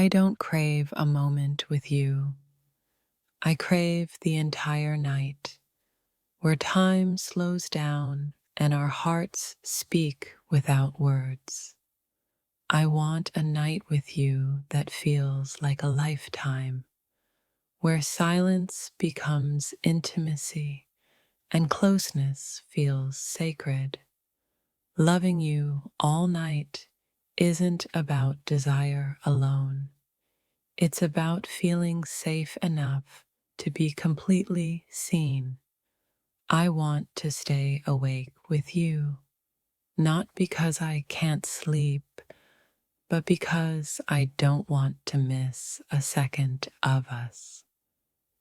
I don't crave a moment with you. I crave the entire night, where time slows down and our hearts speak without words. I want a night with you that feels like a lifetime, where silence becomes intimacy and closeness feels sacred. Loving you all night isn't about desire alone. It's about feeling safe enough to be completely seen. I want to stay awake with you, not because I can't sleep, but because I don't want to miss a second of us.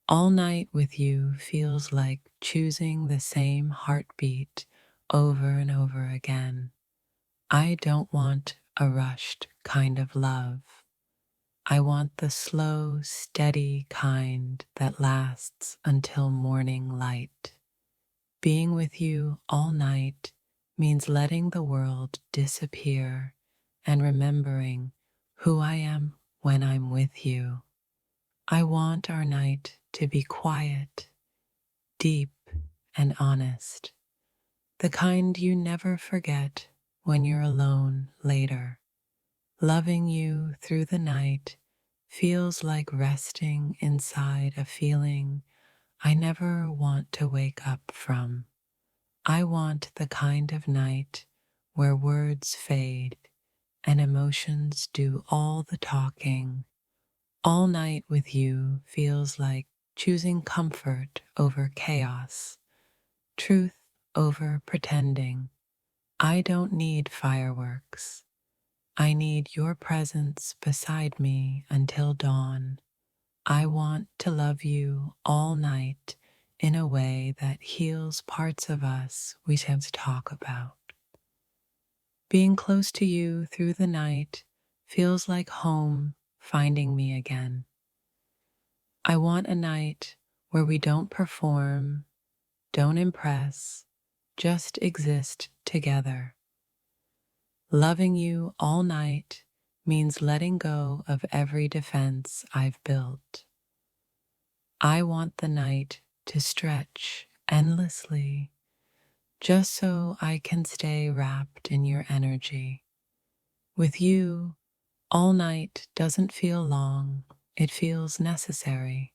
All night with you feels like choosing the same heartbeat over and over again. I don't want a rushed kind of love. I want the slow, steady kind that lasts until morning light. Being with you all night means letting the world disappear and remembering who I am when I'm with you. I want our night to be quiet, deep, and honest, the kind you never forget when you're alone later. Loving you through the night feels like resting inside a feeling I never want to wake up from. I want the kind of night where words fade and emotions do all the talking. All night with you feels like choosing comfort over chaos, truth over pretending. I don't need fireworks. I need your presence beside me until dawn. I want to love you all night in a way that heals parts of us we tend to talk about. Being close to you through the night feels like home finding me again. I want a night where we don't perform, don't impress, just exist together. Loving you all night means letting go of every defense I've built. I want the night to stretch endlessly, just so I can stay wrapped in your energy. With you, all night doesn't feel long, it feels necessary.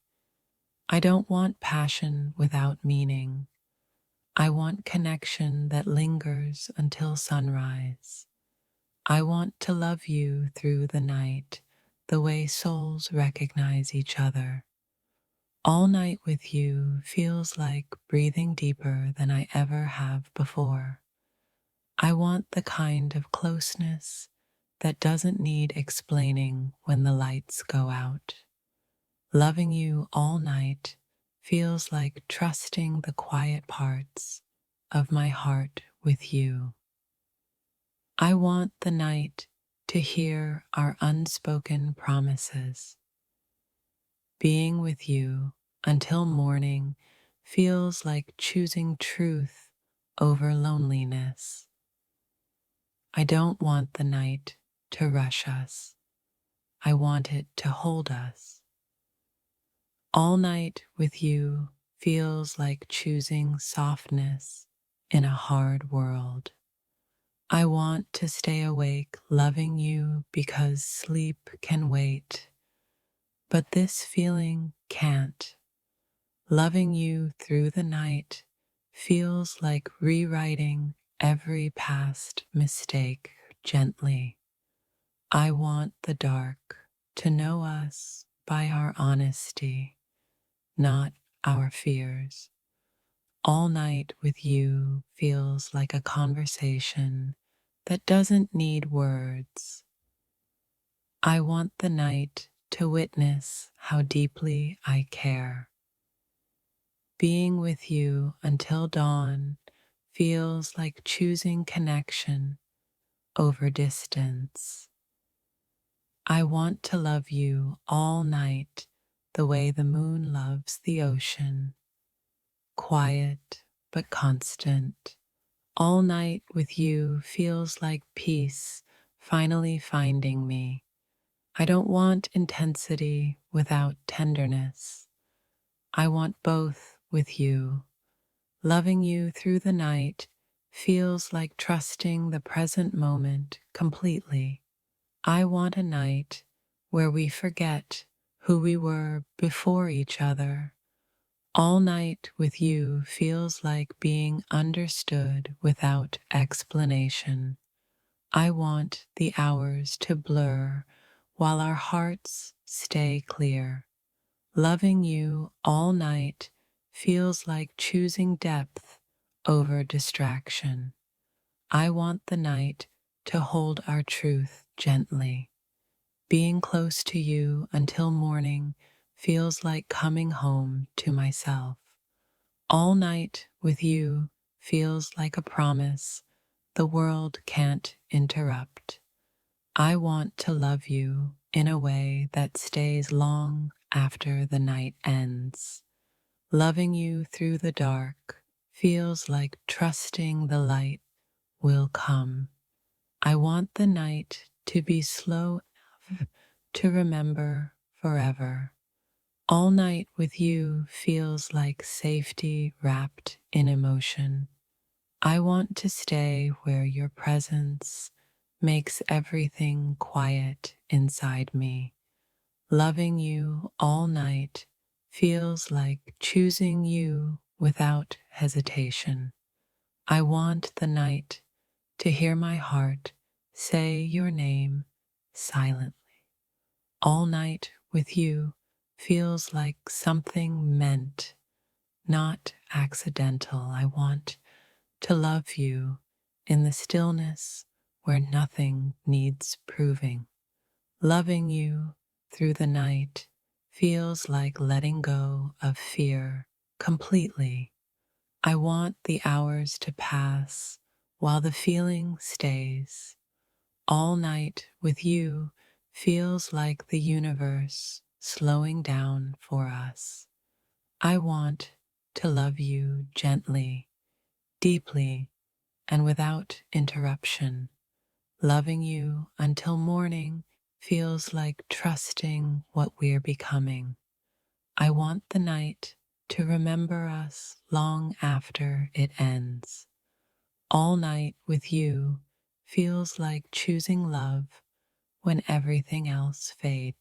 I don't want passion without meaning. I want connection that lingers until sunrise. I want to love you through the night, the way souls recognize each other. All night with you feels like breathing deeper than I ever have before. I want the kind of closeness that doesn't need explaining when the lights go out. Loving you all night feels like trusting the quiet parts of my heart with you. I want the night to hear our unspoken promises. Being with you until morning feels like choosing truth over loneliness. I don't want the night to rush us. I want it to hold us. All night with you feels like choosing softness in a hard world. I want to stay awake loving you because sleep can wait, but this feeling can't. Loving you through the night feels like rewriting every past mistake gently. I want the dark to know us by our honesty, not our fears. All night with you feels like a conversation that doesn't need words. I want the night to witness how deeply I care. Being with you until dawn feels like choosing connection over distance. I want to love you all night the way the moon loves the ocean, quiet but constant. All night with you feels like peace finally finding me. I don't want intensity without tenderness. I want both with you. Loving you through the night feels like trusting the present moment completely. I want a night where we forget who we were before each other. All night with you feels like being understood without explanation. I want the hours to blur while our hearts stay clear. Loving you all night feels like choosing depth over distraction. I want the night to hold our truth gently. Being close to you until morning feels like coming home to myself. All night with you feels like a promise the world can't interrupt. I want to love you in a way that stays long after the night ends. Loving you through the dark feels like trusting the light will come. I want the night to be slow enough to remember forever. All night with you feels like safety wrapped in emotion. I want to stay where your presence makes everything quiet inside me. Loving you all night feels like choosing you without hesitation. I want the night to hear my heart say your name silently. All night with you feels like something meant, not accidental. I want to love you in the stillness where nothing needs proving. Loving you through the night feels like letting go of fear completely. I want the hours to pass while the feeling stays. All night with you feels like the universe slowing down for us. I want to love you gently, deeply, and without interruption. Loving you until morning feels like trusting what we're becoming. I want the night to remember us long after it ends. All night with you feels like choosing love when everything else fades.